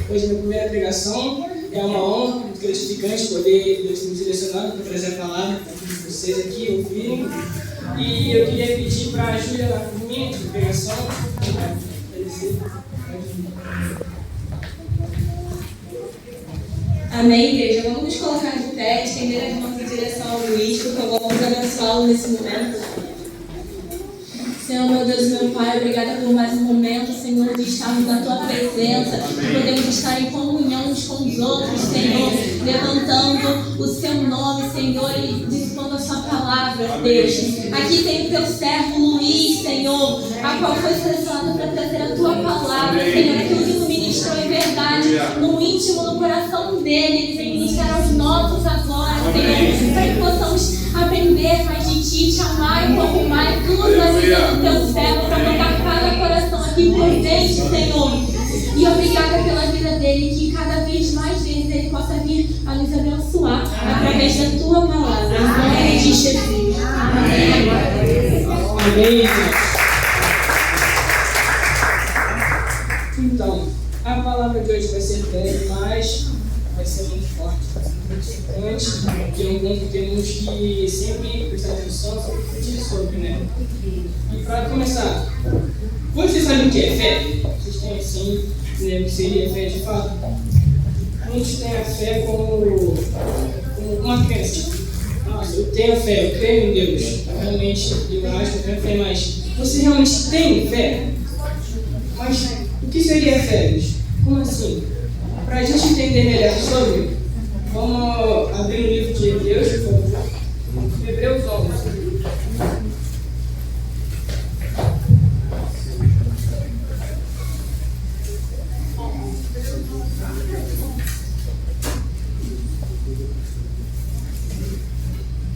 Hoje é a minha primeira pregação. É uma honra, muito gratificante poder Deus ter me direcionado para trazer a palavra para todos vocês aqui ouvirem. E eu queria pedir para a Júlia lá por mim, de pregação, Amém, igreja? Vamos nos colocar de pé, estender as mãos em direção ao Luiz, por favor, vamos abençoá-lo nesse momento. Senhor, meu Deus e meu Pai, obrigada por mais um momento, Senhor, de estarmos na Tua presença, podemos estar em comunhão uns com os outros, Senhor, levantando o Seu nome, Senhor, e dispondo a Sua palavra, Deus. Aqui tem o Teu servo Luiz, Senhor, a qual foi selecionado para trazer a Tua palavra, Senhor, aquilo que Tu ministrou em verdade, no íntimo, no coração dele, ele vem ministrar aos nossos agora, Senhor, para que possamos aprender mais de Ti, te amar um pouco mais, tudo na vida do Teu servo, para tocar cada coração aqui presente, Senhor. E obrigada pela vida dele, que cada vez mais vezes ele possa vir a nos abençoar através da Tua palavra. Em nome de Jesus. Amém. Amém. Então, a palavra de hoje vai ser breve, mas vai ser muito forte, muito importante, que é um ponto que temos que sempre prestar atenção, sempre refletir sobre, né? E para começar, vocês sabem o que é fé? Vocês têm assim, né, o que seria fé de fato? Muitos têm a fé como uma crença. Nossa, eu tenho fé, eu creio em Deus. Realmente, eu acho que eu tenho fé, mas você realmente tem fé? Mas o que seria fé? Como assim? Para a gente entender melhor sobre, vamos abrir o livro de Hebreus, por favor. Hebreus 11.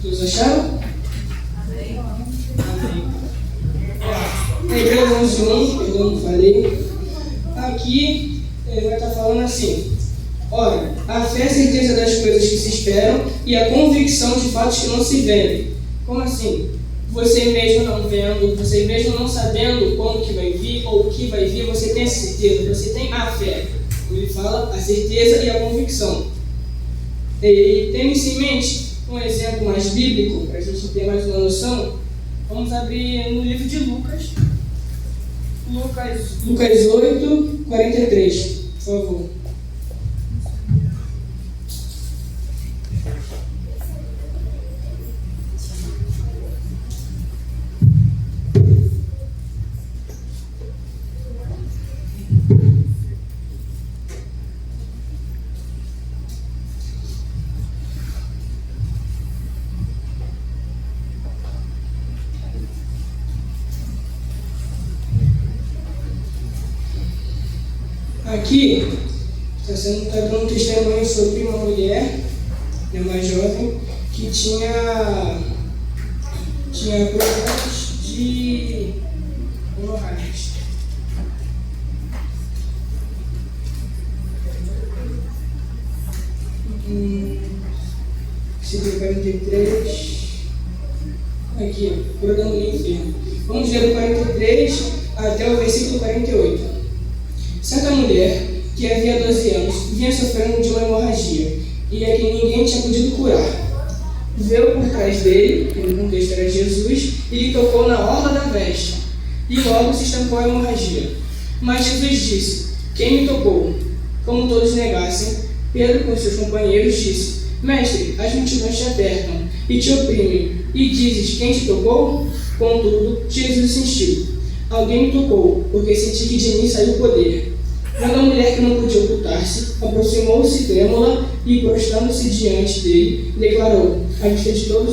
Todos acharam? Amém. Hebreus 11:1, eu não falei. Aqui ele vai estar falando assim: ora, a fé é a certeza das coisas que se esperam e a convicção de fatos que não se veem. Como assim? Você mesmo não vendo, você mesmo não sabendo quando que vai vir ou o que vai vir, você tem a certeza, você tem a fé. Ele fala a certeza e a convicção. E tendo isso em mente, um exemplo mais bíblico, para a gente ter mais uma noção, vamos abrir no livro de Lucas 8:43, por favor. Aqui está dando um testemunho sobre uma mulher, mais jovem, que tinha problemas de hemorragias. Versículo 43. Aqui, programa do inferno. Vamos ler do 43 até o versículo 48. Certa mulher, que havia 12 anos, vinha sofrendo de uma hemorragia, e a quem ninguém tinha podido curar. Veio por trás dele, no contexto era Jesus, e lhe tocou na orla da veste, e logo se estancou a hemorragia. Mas Jesus disse: quem me tocou? Como todos negassem, Pedro com seus companheiros disse: Mestre, as multidões te apertam e te oprimem, e dizes: quem te tocou? Contudo, Jesus insistiu: alguém me tocou, porque senti que de mim saiu o poder. Vendo a mulher que não podia ocultar-se, aproximou-se trêmula e, prostrando-se diante dele, declarou, à vista de todo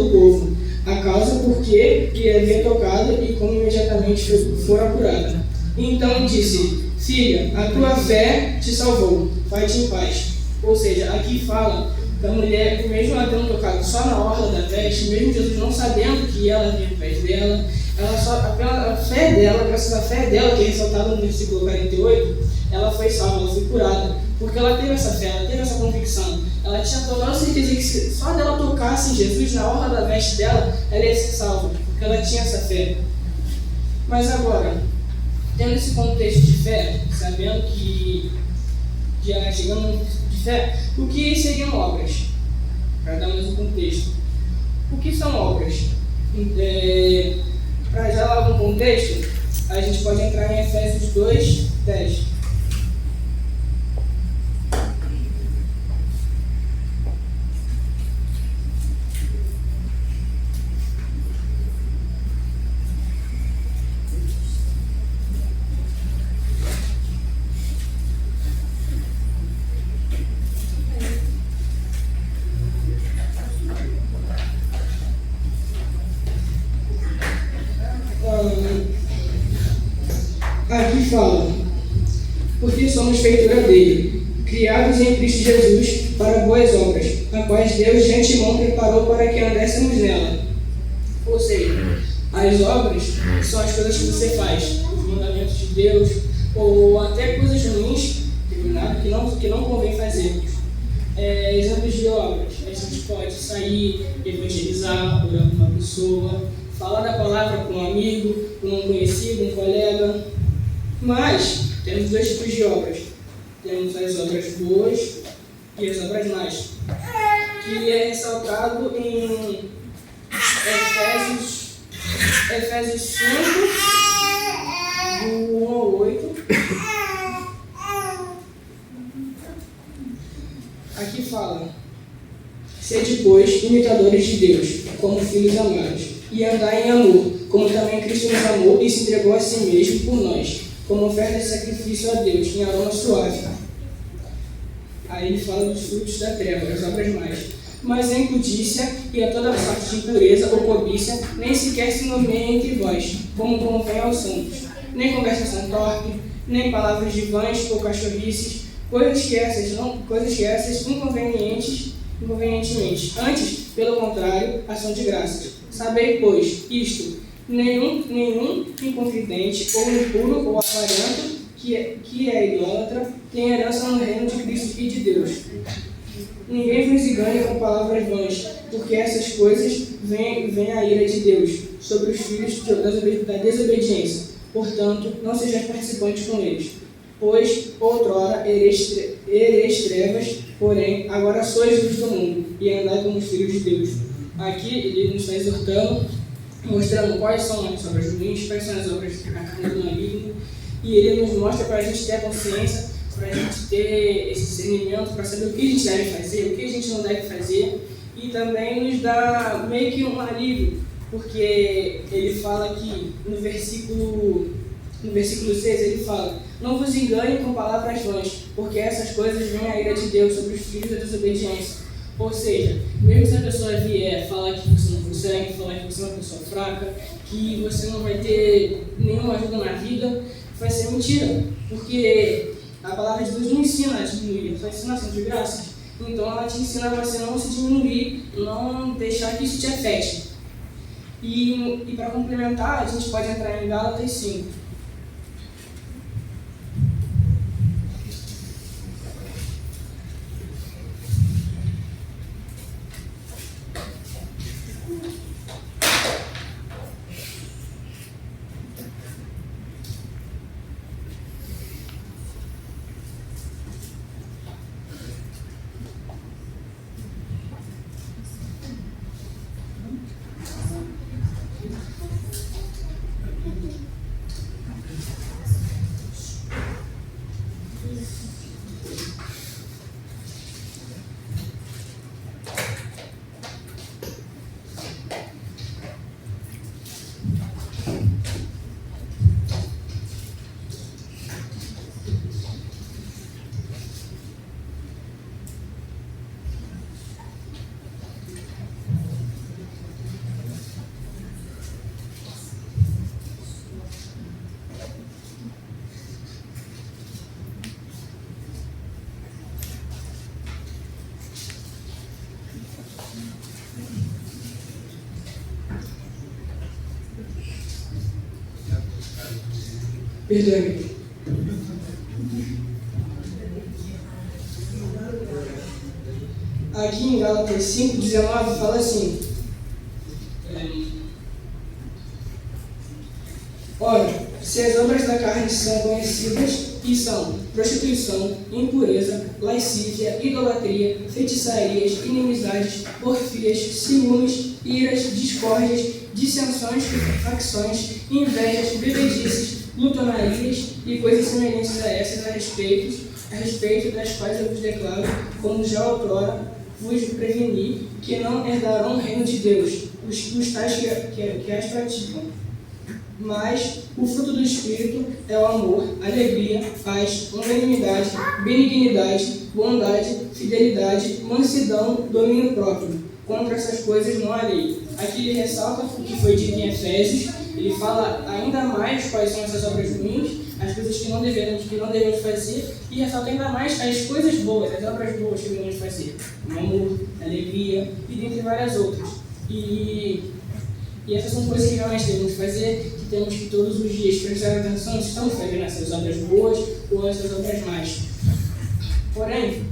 o povo, a causa por que lhe havia tocado e como imediatamente fora curada. Então disse: filha, a tua fé te salvou, vai-te em paz. Ou seja, aqui fala da mulher, mesmo ela tendo tocado só na orla da veste, mesmo Jesus não sabendo que ela vinha atrás dela, ela só, pela fé dela, graças à fé dela, que é ressaltada no versículo 48, ela foi salva, ela foi curada, porque ela teve essa fé, ela teve essa convicção, ela tinha total certeza que só dela tocasse em Jesus na orla da veste dela, ela ia ser salva, porque ela tinha essa fé. Mas agora, tendo esse contexto de fé, sabendo que já chegando de fé, o que seriam obras? Para dar mais um contexto. O que são obras? Para já dar um contexto, a gente pode entrar em Efésios 2, 10. Aqui fala, porque somos feitura dele, criados em Cristo Jesus para boas obras, as quais Deus de antemão preparou para que andássemos nela. Ou seja, as obras são as coisas que você faz, os mandamentos de Deus, ou até coisas ruins, que não convém fazermos. Exemplos de obras, a gente pode sair, evangelizar, orar com uma pessoa, falar da palavra com um amigo, com um conhecido, um colega. Mas temos dois tipos de obras. Temos as obras boas e as obras más, que é ressaltado em Efésios 5, do 1 ao 8. Aqui fala: sede, pois, imitadores de Deus, como filhos amados, e andai em amor, como também Cristo nos amou e se entregou a si mesmo por nós, como oferta de sacrifício a Deus, em aroma suave. Aí ele fala dos frutos da treva, das obras más. Mas a impudícia e a toda sorte de impureza ou cobiça nem sequer se nomeiem entre vós, como convém aos santos. Nem conversação torpe, nem palavras de vãs ou cachorrices, coisas que essas inconvenientemente. Antes, pelo contrário, ação de graças. Sabei, pois, isto: nenhum inconfidente, ou impuro, ou avarento, que é idólatra, tem herança no reino de Cristo e de Deus. Ninguém vos engane com palavras vãs, porque essas coisas vem a ira de Deus sobre os filhos da desobediência. Portanto, não sejais participantes com eles. Pois, outrora, ereis trevas, porém, agora sois luz do mundo, e andai como os filhos de Deus. Aqui, ele nos está exortando, mostrando quais são as obras ruins, quais são as obras da carne do maligno, e ele nos mostra para a gente ter a consciência, para a gente ter esse discernimento, para saber o que a gente deve fazer, o que a gente não deve fazer, e também nos dá meio que um alívio, porque ele fala aqui no versículo 6, ele fala: não vos engane com palavras vãs, porque essas coisas vêm a ira de Deus sobre os filhos da desobediência. Ou seja, mesmo se a pessoa vier falar que você não consegue, falar que você é uma pessoa fraca, que você não vai ter nenhuma ajuda na vida, vai ser mentira, porque a palavra de Deus não ensina a diminuir, só ensina ação de graças. Então ela te ensina a você não se diminuir, não deixar que isso te afete. E para complementar, a gente pode entrar em Gálatas 5. Perdoe-me. Aqui em Gálatas 5:19 fala assim: ora, se as obras da carne são conhecidas, e são prostituição, impureza, lascívia, idolatria, feitiçarias, inimizades, porfias, ciúmes, iras, discórdias, dissensões, facções, invejas, bebedices, glutonarias e coisas semelhantes a essas a respeito das quais eu vos declaro, como já outrora vos preveni, que não herdarão o reino de Deus, os tais que as praticam. Mas o fruto do Espírito é o amor, alegria, paz, longanimidade, benignidade, bondade, fidelidade, mansidão, domínio próprio. Contra essas coisas não há lei. Aqui ele ressalta o que foi dito em Efésios, ele fala ainda mais quais são essas obras ruins, as coisas que não devemos fazer, e ressalta ainda mais as coisas boas, as obras boas que devemos fazer. O amor, a alegria e dentre várias outras. E essas são coisas que realmente devemos fazer, que temos que todos os dias prestar atenção se estamos fazendo essas obras boas ou essas obras más. Porém,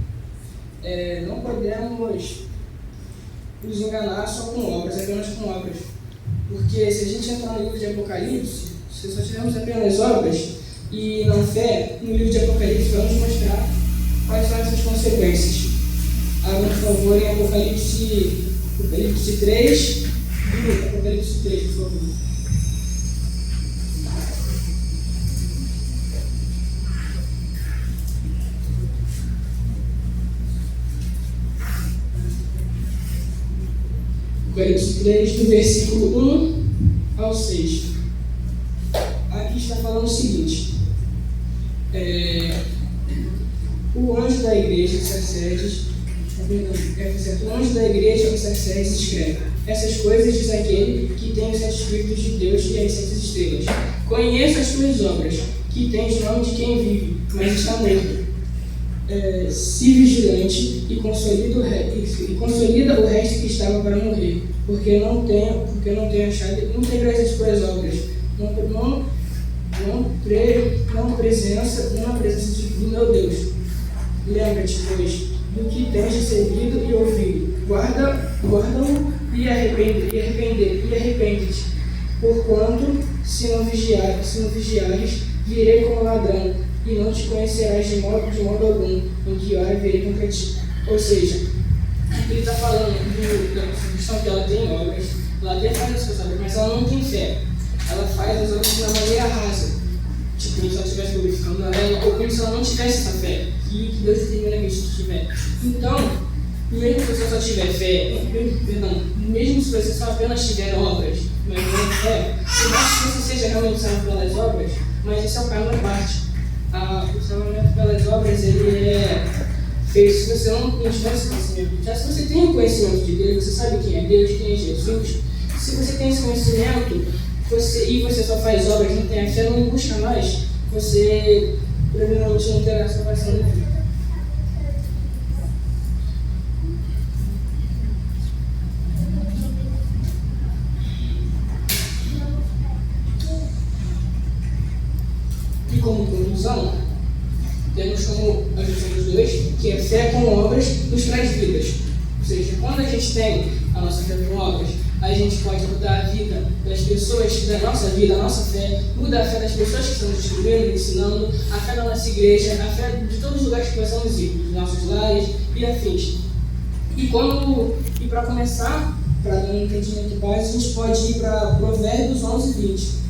não podemos nos enganar só com obras, apenas com obras. Porque se a gente entrar no livro de Apocalipse, se só tivermos apenas obras e não fé, no livro de Apocalipse vamos mostrar quais são essas consequências. Abra, por favor, em Apocalipse 3, Apocalipse 3, por favor. Apocalipse 3, do versículo 1 ao 6. Aqui está falando o seguinte: o anjo da igreja de Sardes, o anjo da igreja de Sardes escreve: essas coisas diz aquele que tem os 7 Espíritos de Deus e as 7 estrelas. Conheço as tuas obras, que tens nome de quem vive, mas está morto. Se vigilante e consolida o resto que estava para morrer, porque não tenho achado íntegras as tuas obras, não presença do meu Deus. Lembra-te, pois, do que tens recebido e ouvido, guarda-o e arrepende-te, porquanto se não vigiares, virei como ladrão, e não te conhecerás de modo algum, em que hora virei contra ti. Ou seja, ele está falando da questão que ela tem obras, ela até faz as suas obras, mas ela não tem fé. Ela faz as obras de uma maneira rasa, tipo, como se ela estivesse glorificando ela, ou como se ela não tivesse essa fé, que Deus determina que a gente tiver. Então, mesmo se você só tiver fé, mesmo se você só apenas tiver obras, mas não fé, eu acho que você seja realmente salvo pelas obras, mas esse é o caminho à parte. O salvamento pelas obras, ele é feito se você não tiver esse conhecimento. Já se você tem o conhecimento de Deus, você sabe quem é Deus, quem é Jesus, se você tem esse conhecimento e você só faz obras, não tem a fé, não busca mais, você provavelmente não terá a salvação da vida. E como conclusão, temos como a junção dos dois, que a fé com obras nos traz vidas. Ou seja, quando a gente tem a nossa fé com obras, a gente pode mudar a vida das pessoas, da nossa vida, a nossa fé, mudar a fé das pessoas que estamos distribuindo, ensinando, a fé da nossa igreja, a fé de todos os lugares que possamos ir, dos nossos lares e afins. E para começar, para dar um entendimento básico, a gente pode ir para Provérbios 11:20.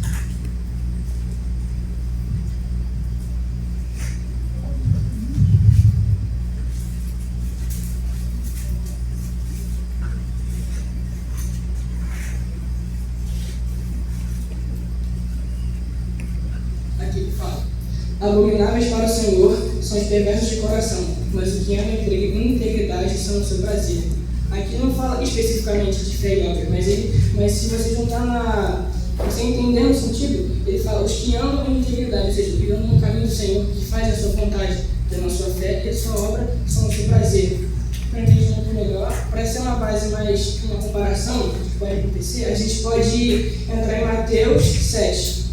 Abomináveis para o Senhor são os perversos de coração, mas o que ama a integridade são o seu prazer. Aqui não fala especificamente de fé e obra, mas se você juntar você entendendo o sentido, ele fala os que andam em integridade, ou seja, que andam no caminho do Senhor, que faz a sua vontade, tendo a sua fé e a sua obra são o seu prazer. Para entender um pouco melhor, para ser uma base mais, uma comparação que pode acontecer, a gente pode entrar em Mateus 7.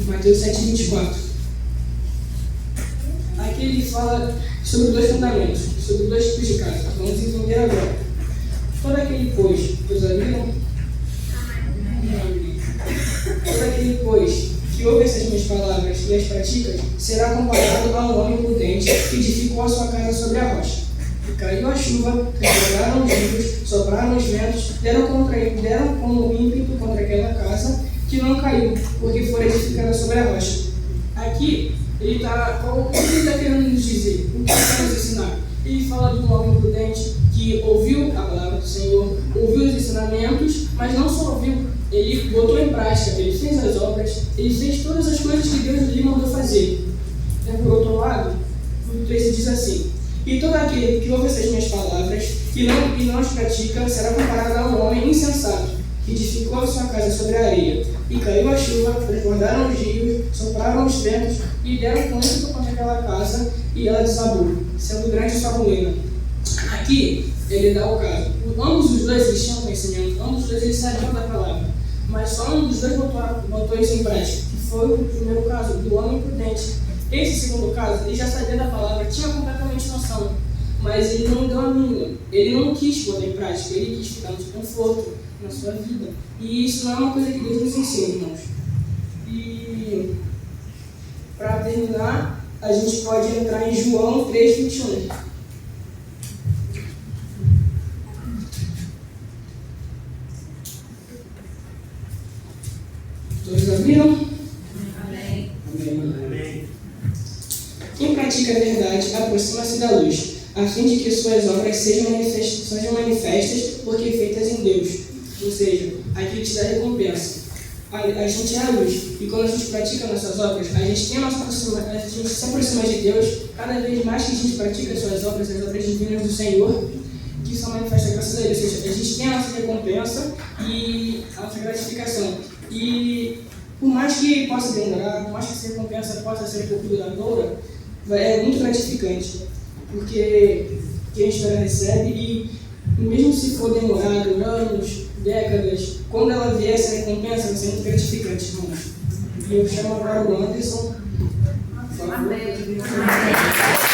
Mateus 7:24. Aqui ele fala sobre 2 fundamentos, sobre 2 tipos de casa. Vamos entender agora. Todo aquele, pois ouviram? todo aquele, pois, que ouve essas minhas palavras e as pratica, será comparado a um homem prudente que edificou a sua casa sobre a rocha. E caiu a chuva, transbordaram os rios, sopraram os ventos, deram como ímpeto contra aquela casa, que não caiu, porque foi edificada sobre a rocha. Aqui, o que ele está querendo nos dizer? O que ele quer nos ensinar? Ele fala de um homem prudente que ouviu a palavra do Senhor, ouviu os ensinamentos, mas não só ouviu, ele botou em prática, ele fez as obras, ele fez todas as coisas que Deus lhe mandou fazer. Por outro lado, o texto diz assim: e todo aquele que ouve essas minhas palavras e não as pratica será comparado a um homem insensato, que edificou a sua casa sobre a areia. E caiu a chuva, transbordaram os rios, sopraram os ventos e deram com ímpeto contra aquela casa, e ela desabou, sendo grande sua ruína. Aqui, ele dá o caso. Ambos os dois eles tinham conhecimento, ambos os dois eles sabiam da palavra, mas só um dos dois botou isso em prática, que foi o primeiro caso, do homem prudente. Esse segundo caso, ele já sabia da palavra, tinha completamente noção, mas ele não deu a mínima, ele não quis botar em prática, ele quis ficar no conforto, na sua vida. E isso não é uma coisa que Deus nos ensina, irmãos. E, para terminar, a gente pode entrar em João 3:21. Todos abriram? Amém. Amém. Quem pratica a verdade aproxima-se da luz, a fim de que suas obras sejam manifestas, porque feitas em Deus. Ou seja, aqui te dá recompensa. A gente é a luz, e quando a gente pratica nossas obras, a gente se aproxima de Deus. Cada vez mais que a gente pratica as suas obras, as obras divinas do Senhor, que são manifestas graças a Ele. Ou seja, a gente tem a nossa recompensa e a nossa gratificação. E por mais que possa demorar, por mais que essa recompensa possa ser um pouco duradoura, é muito gratificante, porque que a gente recebe, e mesmo se for demorado anos, décadas, quando ela vier, essa recompensa vai ser muito gratificante, irmãos. E eu chamo agora o Anderson. Por favor. Amém.